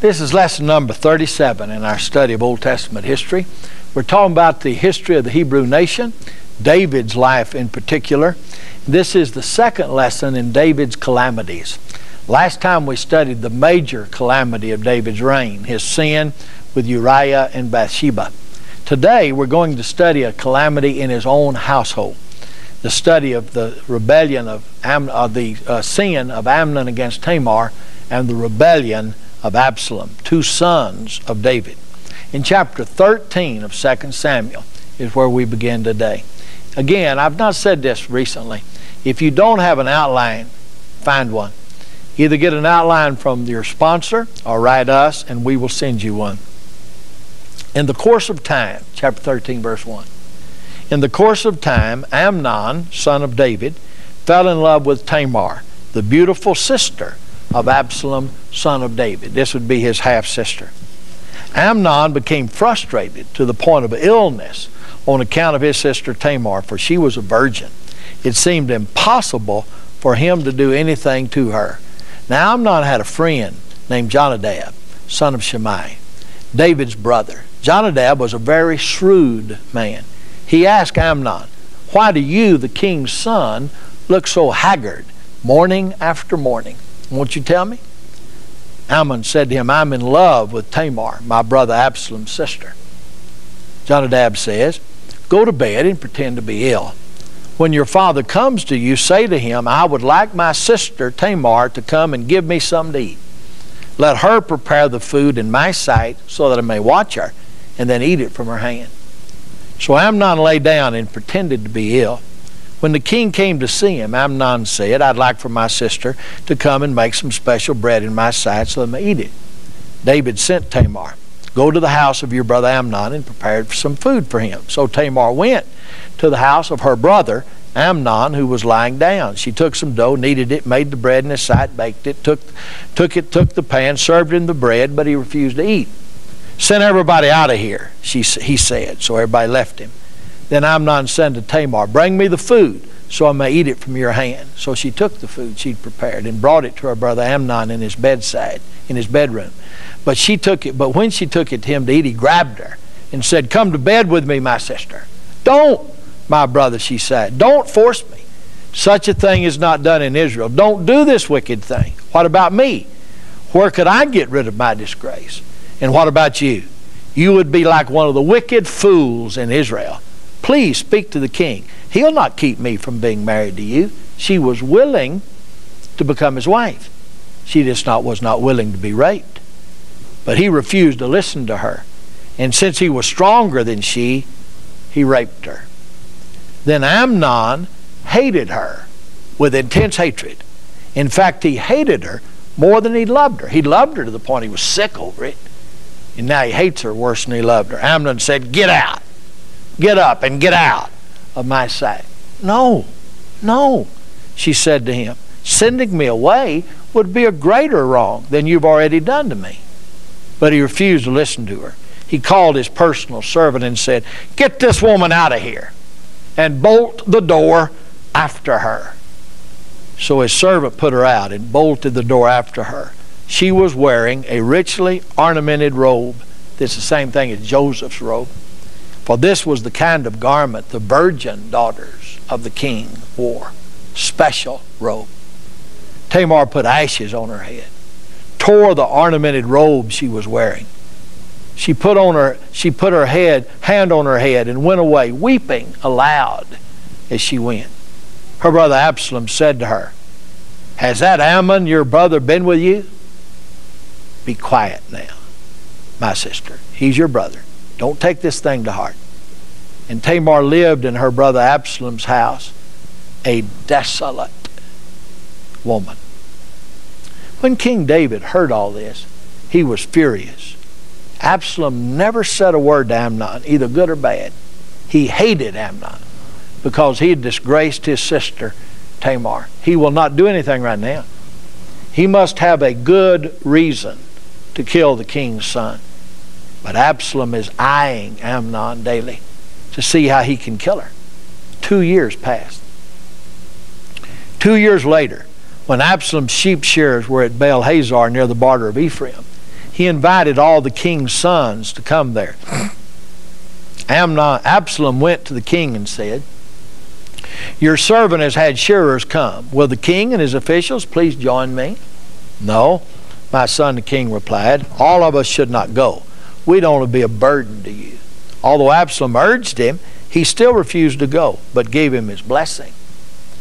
This is lesson number 37 in our study of Old Testament history. We're talking about the history of the Hebrew nation, David's life in particular. This is the second lesson in David's calamities. Last time we studied the major calamity of David's reign, his sin with Uriah and Bathsheba. Today we're going to study a calamity in his own household. The study of the rebellion of the sin of Amnon against Tamar and the rebellion of Absalom, two sons of David. In chapter 13 of 2 Samuel is where we begin today. Again, I've not said this recently. If you don't have an outline, find one. Either get an outline from your sponsor or write us and we will send you one. In the course of time, chapter 13, verse 1. In the course of time, Amnon, son of David, fell in love with Tamar, the beautiful sister of Absalom, son of David. This would be his half-sister. Amnon became frustrated to the point of illness on account of his sister Tamar, for she was a virgin. It seemed impossible for him to do anything to her. Now Amnon had a friend named Jonadab, son of Shimei, David's brother. Jonadab was a very shrewd man. He asked Amnon, "Why do you, the king's son, look so haggard morning after morning? Won't you tell me?" Amnon said to him, "I'm in love with Tamar, my brother Absalom's sister." Jonadab says, "Go to bed and pretend to be ill. When your father comes to you, say to him, 'I would like my sister Tamar to come and give me something to eat. Let her prepare the food in my sight so that I may watch her and then eat it from her hand.'" So Amnon lay down and pretended to be ill. When the king came to see him, Amnon said, "I'd like for my sister to come and make some special bread in my sight so that I may eat it." David sent Tamar, "Go to the house of your brother Amnon and prepare some food for him." So Tamar went to the house of her brother Amnon, who was lying down. She took some dough, kneaded it, made the bread in his sight, baked it, took the pan, served him the bread, but he refused to eat. "Send everybody out of here," he said. So everybody left him. Then Amnon said to Tamar, "Bring me the food so I may eat it from your hand." So she took the food she'd prepared and brought it to her brother Amnon in his bedside, in his bedroom. But when she took it to him to eat, he grabbed her and said, "Come to bed with me, my sister." "Don't, my brother," she said. "Don't force me. Such a thing is not done in Israel. Don't do this wicked thing. What about me? Where could I get rid of my disgrace? And what about you? You would be like one of the wicked fools in Israel. Please speak to the king. He'll not keep me from being married to you." She was willing to become his wife. She just was not willing to be raped. But he refused to listen to her. And since he was stronger than she, he raped her. Then Amnon hated her with intense hatred. In fact, he hated her more than he loved her. He loved her to the point he was sick over it. And now he hates her worse than he loved her. Amnon said, "Get out. Get up and get out of my sight." "No, no," she said to him. "Sending me away would be a greater wrong than you've already done to me." But he refused to listen to her. He called his personal servant and said, "Get this woman out of here and bolt the door after her." So his servant put her out and bolted the door after her. She was wearing a richly ornamented robe. This is the same thing as Joseph's robe. For this was the kind of garment the virgin daughters of the king wore. Special robe. Tamar put ashes on her head, tore the ornamented robe she was wearing. She put her hand on her head and went away, weeping aloud as she went. Her brother Absalom said to her, "Has that Ammon, your brother, been with you?" "Be quiet now, my sister. He's your brother. Don't take this thing to heart." And Tamar lived in her brother Absalom's house, a desolate woman. When King David heard all this, he was furious. Absalom never said a word to Amnon, either good or bad. He hated Amnon because he had disgraced his sister Tamar. He will not do anything right now. He must have a good reason to kill the king's son. But Absalom is eyeing Amnon daily to see how he can kill her. 2 years passed. 2 years later, when Absalom's sheep shearers were at Baal Hazor near the border of Ephraim, he invited all the king's sons to come there. Absalom went to the king and said, "Your servant has had shearers come. Will the king and his officials please join me?" "No, my son," the king replied. "All of us should not go. We'd only be a burden to you." Although Absalom urged him, he still refused to go, but gave him his blessing.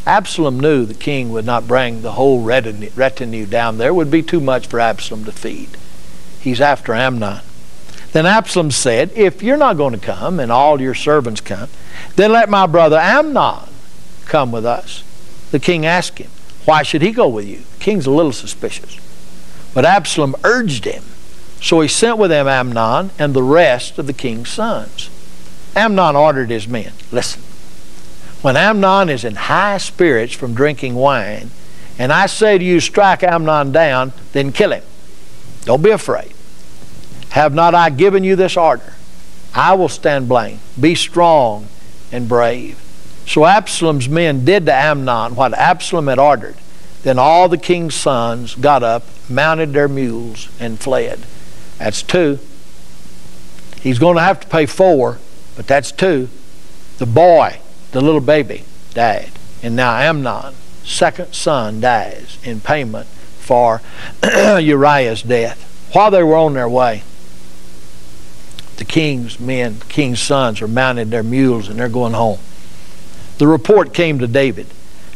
Absalom knew the king would not bring the whole retinue down there. It would be too much for Absalom to feed. He's after Amnon. Then Absalom said, "If you're not going to come and all your servants come, then let my brother Amnon come with us." The king asked him, "Why should he go with you?" The king's a little suspicious. But Absalom urged him. So he sent with him Amnon and the rest of the king's sons. Amnon ordered his men, "Listen, when Amnon is in high spirits from drinking wine, and I say to you, strike Amnon down, then kill him. Don't be afraid. Have not I given you this order? I will stand blame. Be strong and brave." So Absalom's men did to Amnon what Absalom had ordered. Then all the king's sons got up, mounted their mules, and fled. That's 2. He's going to have to pay 4, but that's 2. The boy, the little baby, died. And now Amnon, second son, dies in payment for Uriah's death. While they were on their way, the king's men, the king's sons, are mounted their mules and they're going home. The report came to David.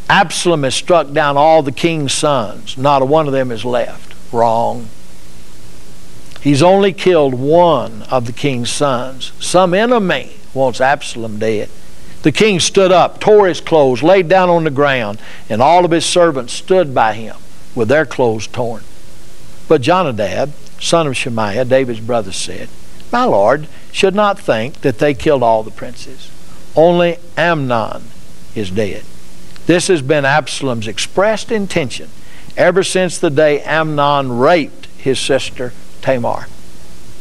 Absalom has struck down all the king's sons. Not a one of them is left. Wrong. He's only killed one of the king's sons. Some enemy wants Absalom dead. The king stood up, tore his clothes, laid down on the ground, and all of his servants stood by him with their clothes torn. But Jonadab, son of Shemaiah, David's brother, said, "My lord should not think that they killed all the princes. Only Amnon is dead." This has been Absalom's expressed intention ever since the day Amnon raped his sister Tamar.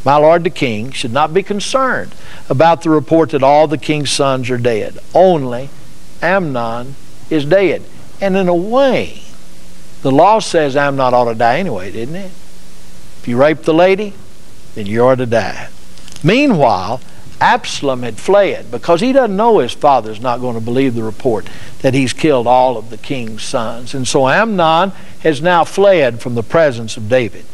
My lord the king should not be concerned about the report that all the king's sons are dead. Only Amnon is dead. And in a way, the law says Amnon ought to die anyway, didn't it? If you rape the lady, then you ought to die. Meanwhile, Absalom had fled because he doesn't know his father's not going to believe the report that he's killed all of the king's sons. And so Amnon has now fled from the presence of David.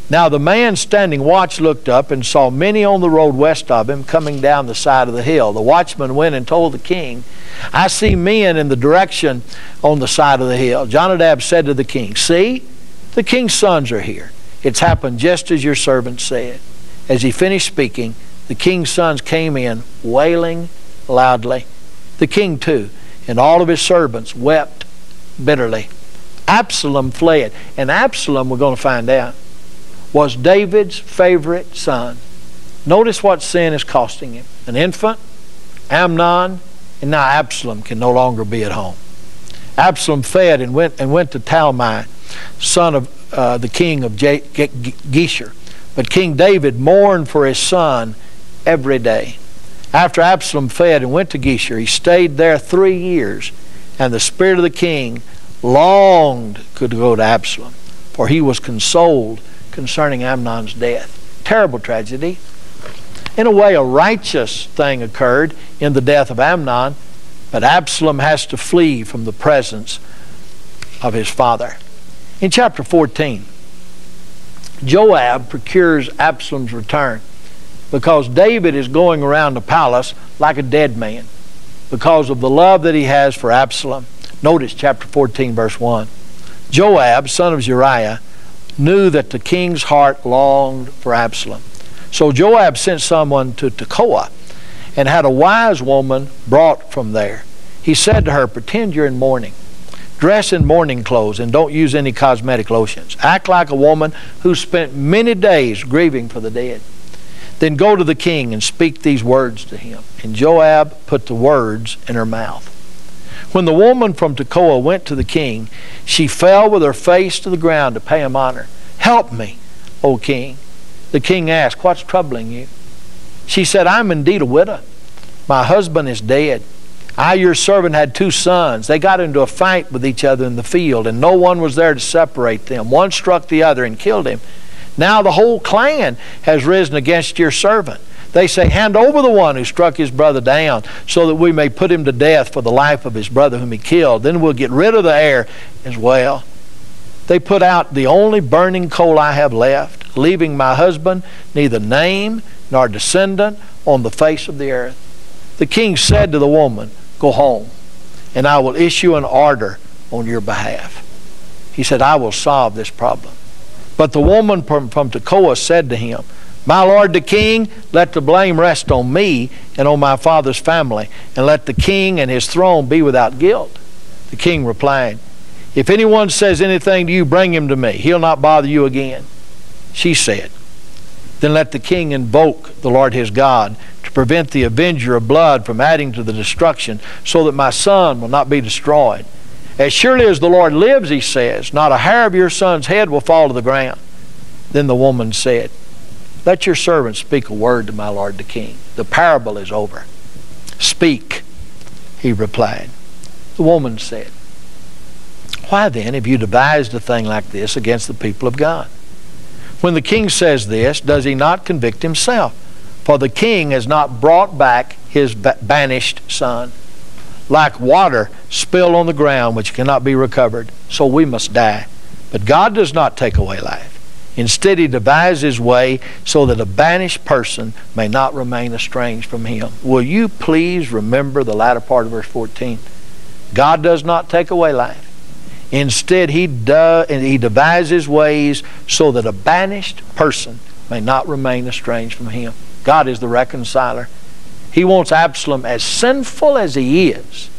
Now the man standing watch looked up and saw many on the road west of him coming down the side of the hill. The watchman went and told the king, "I see men in the direction on the side of the hill." Jonadab said to the king, "See, the king's sons are here. It's happened just as your servant said." As he finished speaking, the king's sons came in, wailing loudly. The king too, and all of his servants wept bitterly. Absalom fled, and Absalom, we're going to find out, was David's favorite son. Notice what sin is costing him. An infant, Amnon, and now Absalom can no longer be at home. Absalom fled and went to Talmai, son of the king of Geshur. But King David mourned for his son every day. After Absalom fled and went to Geshur, he stayed there 3 years, and the spirit of the king longed to go to Absalom, for he was consoled concerning Amnon's death. Terrible tragedy. In a way, a righteous thing occurred in the death of Amnon, but Absalom has to flee from the presence of his father. In chapter 14, Joab procures Absalom's return because David is going around the palace like a dead man because of the love that he has for Absalom. Notice chapter 14, verse 1. Joab, son of Zeruiah, knew that the king's heart longed for Absalom. So Joab sent someone to Tekoa and had a wise woman brought from there. He said to her, "Pretend you're in mourning. Dress in mourning clothes and don't use any cosmetic lotions. Act like a woman who spent many days grieving for the dead. Then go to the king and speak these words to him." And Joab put the words in her mouth. When the woman from Tekoa went to the king, she fell with her face to the ground to pay him honor. "Help me, O king." The king asked, "What's troubling you?" She said, "I'm indeed a widow. My husband is dead. I, your servant, had 2 sons. They got into a fight with each other in the field, and no one was there to separate them. One struck the other and killed him. Now the whole clan has risen against your servant. They say, hand over the one who struck his brother down, so that we may put him to death for the life of his brother whom he killed. Then we'll get rid of the heir as well. They put out the only burning coal I have left, leaving my husband neither name nor descendant on the face of the earth. The king said to the woman, go home, and I will issue an order on your behalf. He said, I will solve this problem. But the woman from Tekoa said to him, my lord the king, let the blame rest on me and on my father's family, and let the king and his throne be without guilt. The king replied, if anyone says anything to you, bring him to me. He'll not bother you again. She said, then let the king invoke the Lord his God to prevent the avenger of blood from adding to the destruction, so that my son will not be destroyed. As surely as the Lord lives, he says, not a hair of your son's head will fall to the ground. Then the woman said, let your servant speak a word to my lord the king. The parable is over. Speak, he replied. The woman said, why then have you devised a thing like this against the people of God? When the king says this, does he not convict himself? For the king has not brought back his banished son. Like water spilled on the ground which cannot be recovered, so we must die. But God does not take away life. Instead, he devises his way so that a banished person may not remain estranged from him. Will you please remember the latter part of verse 14? God does not take away life. Instead, he devises his ways so that a banished person may not remain estranged from him. God is the reconciler. He wants Absalom, as sinful as he is,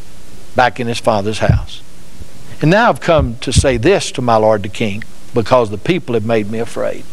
back in his father's house. And now I've come to say this to my lord the king, because the people have made me afraid.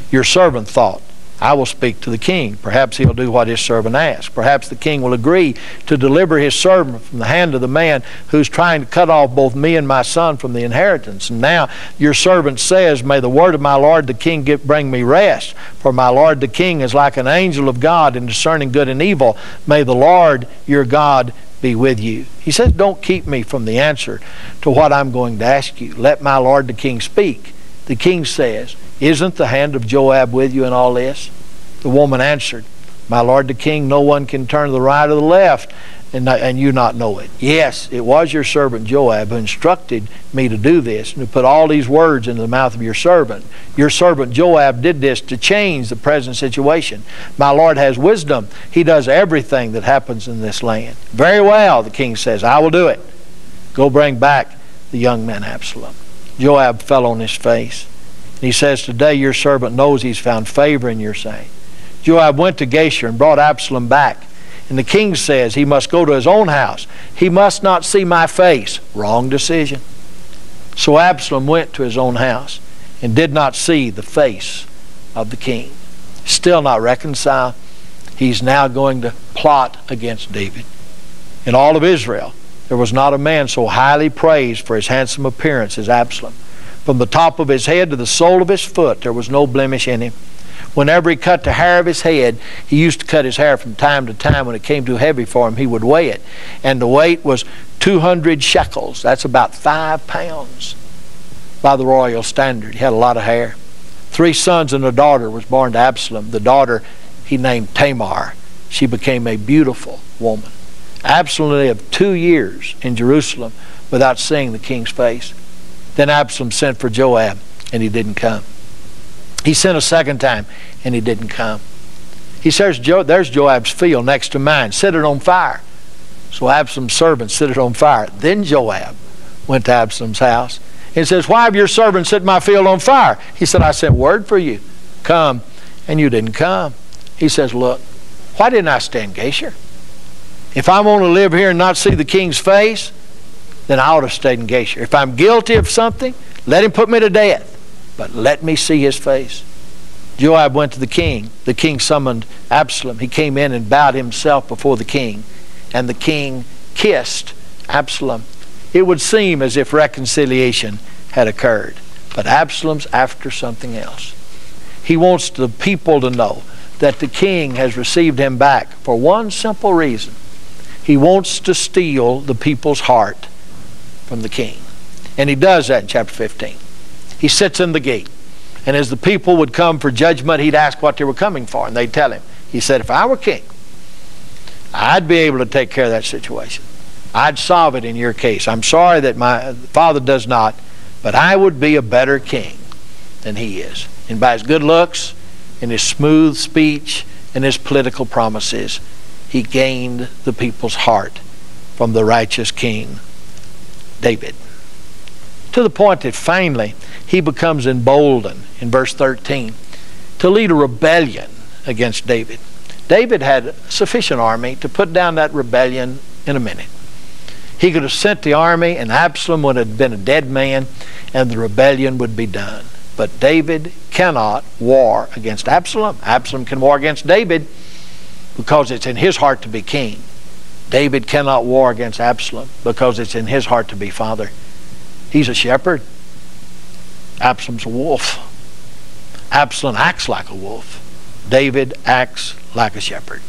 Your servant thought, I will speak to the king. Perhaps he'll do what his servant asks. Perhaps the king will agree to deliver his servant from the hand of the man who's trying to cut off both me and my son from the inheritance. And now your servant says, may the word of my lord the king bring me rest. For my lord the king is like an angel of God in discerning good and evil. May the Lord your God be with you. He says, don't keep me from the answer to what I'm going to ask you. Let my lord the king speak. The king says, isn't the hand of Joab with you in all this? The woman answered, my lord the king, no one can turn to the right or the left and you not know it. Yes, it was your servant Joab who instructed me to do this and to put all these words into the mouth of your servant. Your servant Joab did this to change the present situation. My Lord has wisdom. He does everything that happens in this land. Very well, the king says, I will do it. Go bring back the young man Absalom. Joab fell on his face. And he says, today your servant knows he's found favor in your sight. Joab went to Geshur and brought Absalom back. And the king says he must go to his own house. He must not see my face. Wrong decision. So Absalom went to his own house and did not see the face of the king. Still not reconciled. He's now going to plot against David. In all of Israel, there was not a man so highly praised for his handsome appearance as Absalom. From the top of his head to the sole of his foot, there was no blemish in him. Whenever he cut the hair of his head, he used to cut his hair from time to time. When it came too heavy for him, he would weigh it. And the weight was 200 shekels. That's about 5 pounds by the royal standard. He had a lot of hair. 3 sons and a daughter was born to Absalom. The daughter he named Tamar. She became a beautiful woman. Absalom lived 2 years in Jerusalem without seeing the king's face. Then Absalom sent for Joab, and he didn't come. He sent a second time, and he didn't come. He says, there's Joab's field next to mine. Set it on fire. So Absalom's servant set it on fire. Then Joab went to Absalom's house and says, why have your servant set my field on fire? He said, I sent word for you. Come, and you didn't come. He says, look, why didn't I stay in Geshur? If I'm going to live here and not see the king's face, then I ought to stay in Geshur. If I'm guilty of something, let him put me to death. But let me see his face. Joab went to the king. The king summoned Absalom. He came in and bowed himself before the king. And the king kissed Absalom. It would seem as if reconciliation had occurred. But Absalom's after something else. He wants the people to know that the king has received him back for one simple reason. He wants to steal the people's heart from the king. And he does that in chapter 15. He sits in the gate. And as the people would come for judgment, he'd ask what they were coming for, and they'd tell him. He said, if I were king, I'd be able to take care of that situation. I'd solve it in your case. I'm sorry that my father does not, but I would be a better king than he is. And by his good looks, and his smooth speech, and his political promises, he gained the people's heart from the righteous king David. To the point that finally he becomes emboldened in verse 13 to lead a rebellion against David. David had a sufficient army to put down that rebellion in a minute. He could have sent the army, and Absalom would have been a dead man, and the rebellion would be done. But David cannot war against Absalom. Absalom can war against David because it's in his heart to be king. David cannot war against Absalom because it's in his heart to be father. He's a shepherd. Absalom's a wolf. Absalom acts like a wolf. David acts like a shepherd.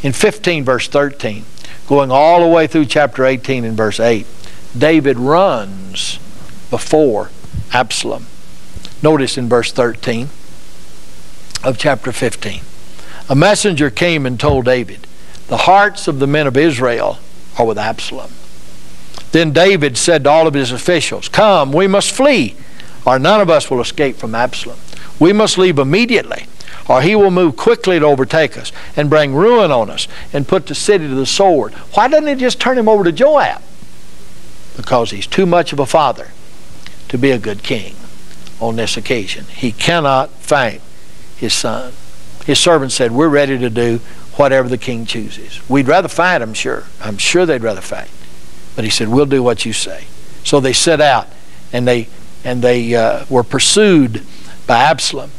In 15 verse 13, going all the way through chapter 18 and verse 8, David runs before Absalom. Notice in verse 13 of chapter 15, a messenger came and told David, the hearts of the men of Israel are with Absalom. Then David said to all of his officials, come, we must flee, or none of us will escape from Absalom. We must leave immediately, or he will move quickly to overtake us and bring ruin on us and put the city to the sword. Why doesn't he just turn him over to Joab? Because he's too much of a father to be a good king on this occasion. He cannot fight his son. His servant said, we're ready to do whatever the king chooses. We'd rather fight, I'm sure. I'm sure they'd rather fight. But he said, we'll do what you say. So they set out, and they were pursued by Absalom.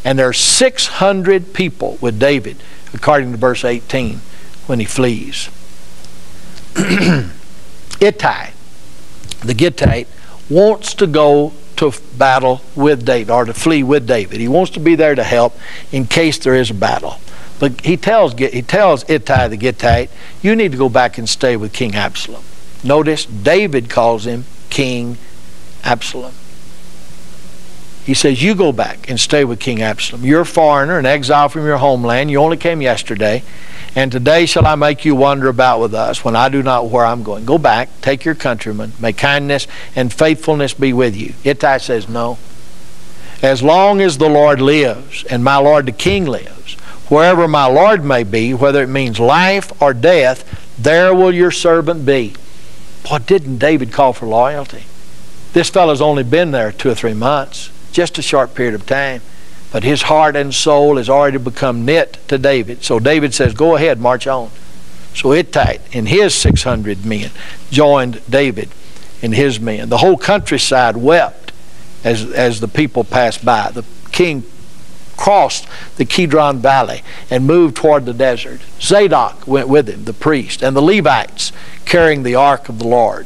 And there are 600 people with David, according to verse 18, when he flees. Ittai, the Gittite, wants to go to battle with David, or to flee with David. He wants to be there to help in case there is a battle. But he tells Ittai the Gittite, you need to go back and stay with King Absalom. Notice David calls him King Absalom. He says, you go back and stay with King Absalom. You're a foreigner, an exile from your homeland. You only came yesterday. And today shall I make you wander about with us when I do not know where I'm going. Go back, take your countrymen, may kindness and faithfulness be with you. Ittai says, no. As long as the Lord lives and my Lord the king lives, wherever my Lord may be, whether it means life or death, there will your servant be. Boy, didn't David call for loyalty? This fellow's only been there 2 or 3 months, just a short period of time. But his heart and soul has already become knit to David. So David says, go ahead, march on. So Ittai and his 600 men joined David and his men. The whole countryside wept as the people passed by. The king crossed the Kidron Valley and moved toward the desert. Zadok went with him, the priest, and the Levites carrying the ark of the Lord.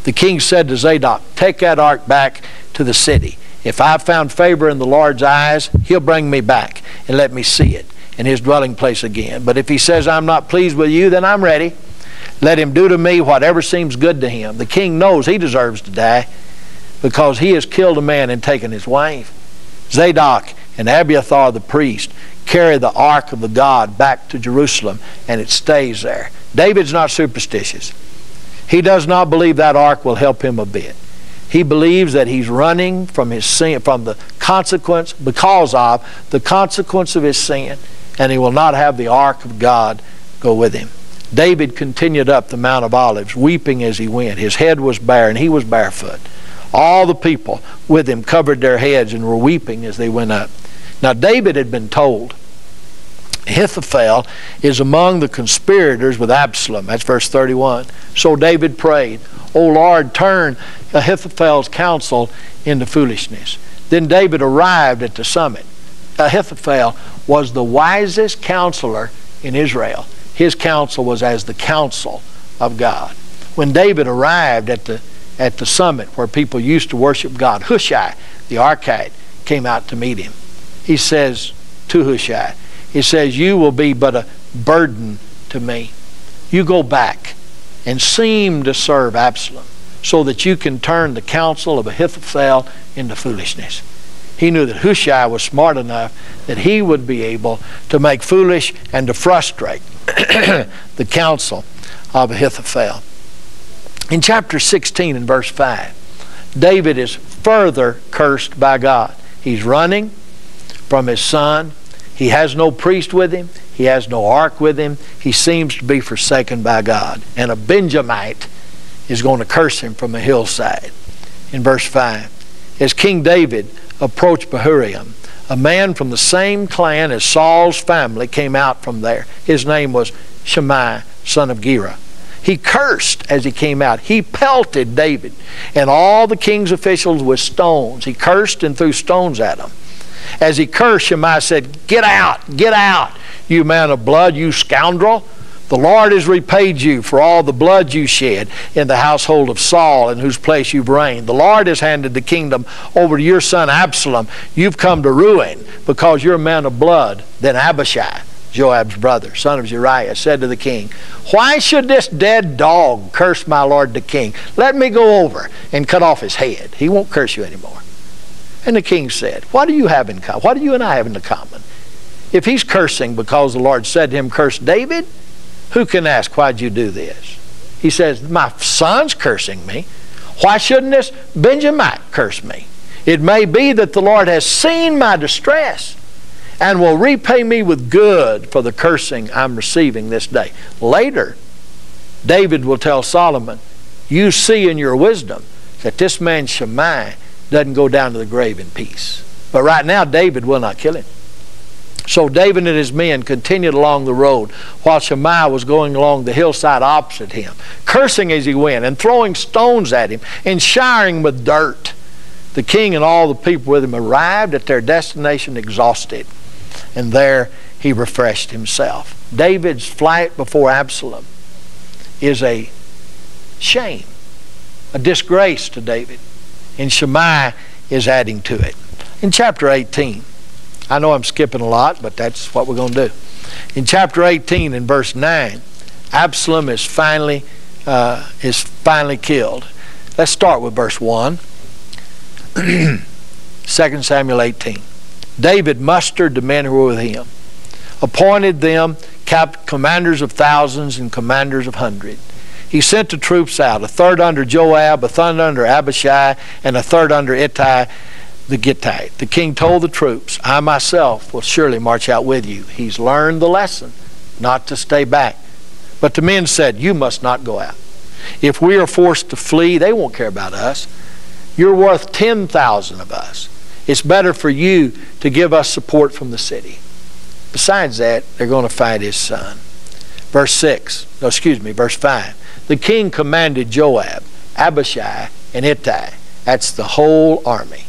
The king said to Zadok, take that ark back to the city. If I've found favor in the Lord's eyes, he'll bring me back and let me see it in his dwelling place again. But if he says I'm not pleased with you, then I'm ready. Let him do to me whatever seems good to him. The king knows he deserves to die because he has killed a man and taken his wife. Zadok and Abiathar the priest carry the ark of the God back to Jerusalem, and it stays there. David's not superstitious. He does not believe that ark will help him a bit. He believes that he's running from his sin, from the consequence, because of the consequence of his sin, and he will not have the ark of God go with him. David continued up the Mount of Olives, weeping as he went. His head was bare, and he was barefoot. All the people with him covered their heads and were weeping as they went up. Now David had been told, Ahithophel is among the conspirators with Absalom. That's verse 31. So David prayed, O Lord, turn Ahithophel's counsel into foolishness. Then David arrived at the summit. Ahithophel was the wisest counselor in Israel. His counsel was as the counsel of God. When David arrived at the summit where people used to worship God, Hushai, the Archite, came out to meet him. He says to Hushai, he says, you will be but a burden to me. You go back and seem to serve Absalom so that you can turn the counsel of Ahithophel into foolishness. He knew that Hushai was smart enough that he would be able to make foolish and to frustrate the counsel of Ahithophel. In chapter 16 and verse 5, David is further cursed by God. He's running from his son. He has no priest with him. He has no ark with him. He seems to be forsaken by God. And a Benjamite is going to curse him from a hillside. In verse 5, as King David approached Bahurim, a man from the same clan as Saul's family came out from there. His name was Shimei, son of Gera. He cursed as he came out. He pelted David and all the king's officials with stones. He cursed and threw stones at them. As he cursed, Shimei said, "Get out, you man of blood, you scoundrel. The Lord has repaid you for all the blood you shed in the household of Saul, in whose place you've reigned. The Lord has handed the kingdom over to your son Absalom. You've come to ruin because you're a man of blood." Then Abishai, Joab's brother, son of Zeruiah, said to the king, "Why should this dead dog curse my lord the king? Let me go over and cut off his head. He won't curse you anymore." And the king said, "What do you have in common? What do you and I have in common? If he's cursing because the Lord said to him, 'Curse David,' who can ask, 'Why'd you do this?'" He says, "My son's cursing me. Why shouldn't this Benjamite curse me? It may be that the Lord has seen my distress and will repay me with good for the cursing I'm receiving this day." Later, David will tell Solomon, "You see in your wisdom that this man Shimei doesn't go down to the grave in peace." But right now, David will not kill him. So David and his men continued along the road while Shimei was going along the hillside opposite him, cursing as he went and throwing stones at him and showering with dirt. The king and all the people with him arrived at their destination exhausted, and there he refreshed himself. David's flight before Absalom is a shame, a disgrace to David, and Shimei is adding to it. In chapter 18, I know I'm skipping a lot, but that's what we're going to do. In chapter 18 in verse 9, Absalom is finally killed. Let's start with verse 1. 2 Samuel 18. David mustered the men who were with him, appointed them commanders of thousands and commanders of hundreds. He sent the troops out, a third under Joab, a third under Abishai, and a third under Ittai the Gittite. The king told the troops, "I myself will surely march out with you." He's learned the lesson not to stay back. But the men said, "You must not go out. If we are forced to flee, they won't care about us. You're worth 10,000 of us. It's better for you to give us support from the city." Besides that, they're going to fight his son. Verse 5. The king commanded Joab, Abishai, and Ittai. That's the whole army.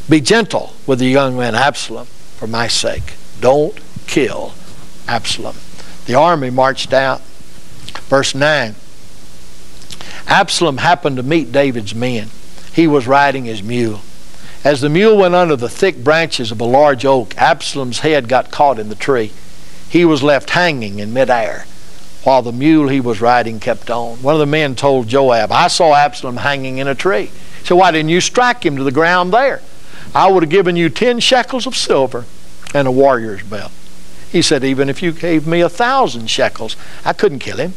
"Be gentle with the young man Absalom for my sake. Don't kill Absalom." The army marched out. Verse 9. Absalom happened to meet David's men. He was riding his mule. As the mule went under the thick branches of a large oak, Absalom's head got caught in the tree. He was left hanging in midair, while the mule he was riding kept on. One of the men told Joab, "I saw Absalom hanging in a tree." He said, "Why didn't you strike him to the ground there? I would have given you 10 shekels of silver and a warrior's belt." He said, "Even if you gave me 1,000 shekels, I couldn't kill him.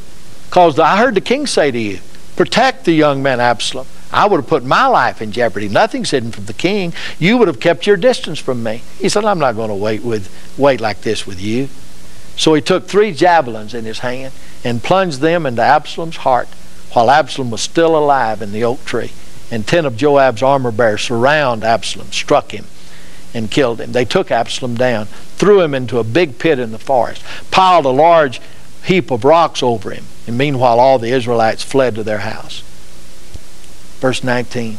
Because I heard the king say to you, 'Protect the young man Absalom.' I would have put my life in jeopardy. Nothing's hidden from the king. You would have kept your distance from me." He said, "I'm not going to wait like this with you." So he took 3 javelins in his hand and plunged them into Absalom's heart while Absalom was still alive in the oak tree. And 10 of Joab's armor bearers surrounded Absalom, struck him, and killed him. They took Absalom down, threw him into a big pit in the forest, piled a large heap of rocks over him, and meanwhile all the Israelites fled to their house. Verse 19.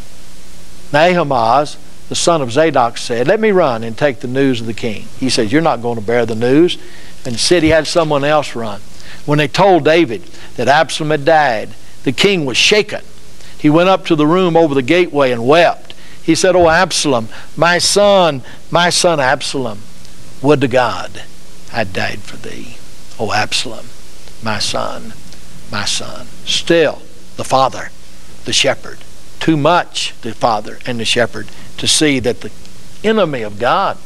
Ahimaaz, the son of Zadok, said, "Let me run and take the news of the king." He says, "You're not going to bear the news." And the city had someone else run. When they told David that Absalom had died, the king was shaken. He went up to the room over the gateway and wept. He said, "Oh, Absalom, my son Absalom, would to God I'd died for thee. Oh, Absalom, my son, my son." Still, the father, the shepherd, too much the father and the shepherd to see that the enemy of God,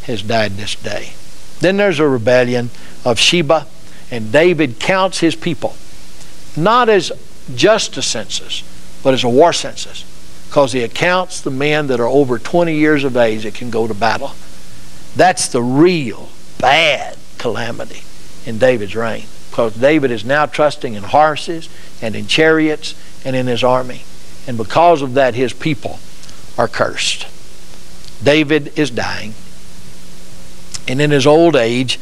has died this day. Then there's a rebellion of Sheba, and David counts his people, not as just a census, but as a war census, because he accounts the men that are over 20 years of age that can go to battle. That's the real bad calamity in David's reign, because David is now trusting in horses and in chariots and in his army. And because of that, his people are cursed. David is dying. And in his old age,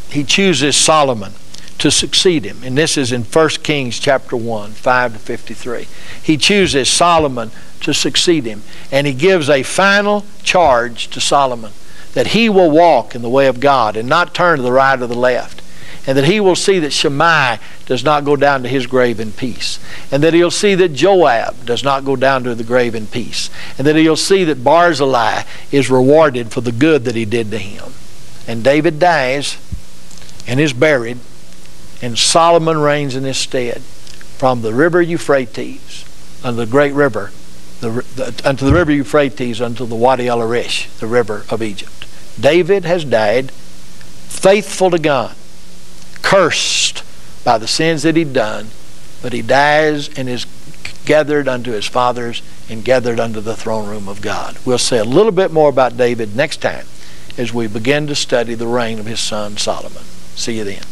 he chooses Solomon to succeed him. And this is in 1 Kings chapter 1, 5 to 53. He chooses Solomon to succeed him. And he gives a final charge to Solomon that he will walk in the way of God and not turn to the right or the left. And that he will see that Shimei does not go down to his grave in peace. And that he'll see that Joab does not go down to the grave in peace. And that he'll see that Barzillai is rewarded for the good that he did to him. And David dies and is buried, and Solomon reigns in his stead from the river Euphrates unto the great river, unto the river Euphrates, unto the Wadi el-Arish, the river of Egypt. David has died faithful to God, cursed by the sins that he'd done, but he dies and is gathered unto his fathers and gathered unto the throne room of God. We'll say a little bit more about David next time as we begin to study the reign of his son Solomon. See you then.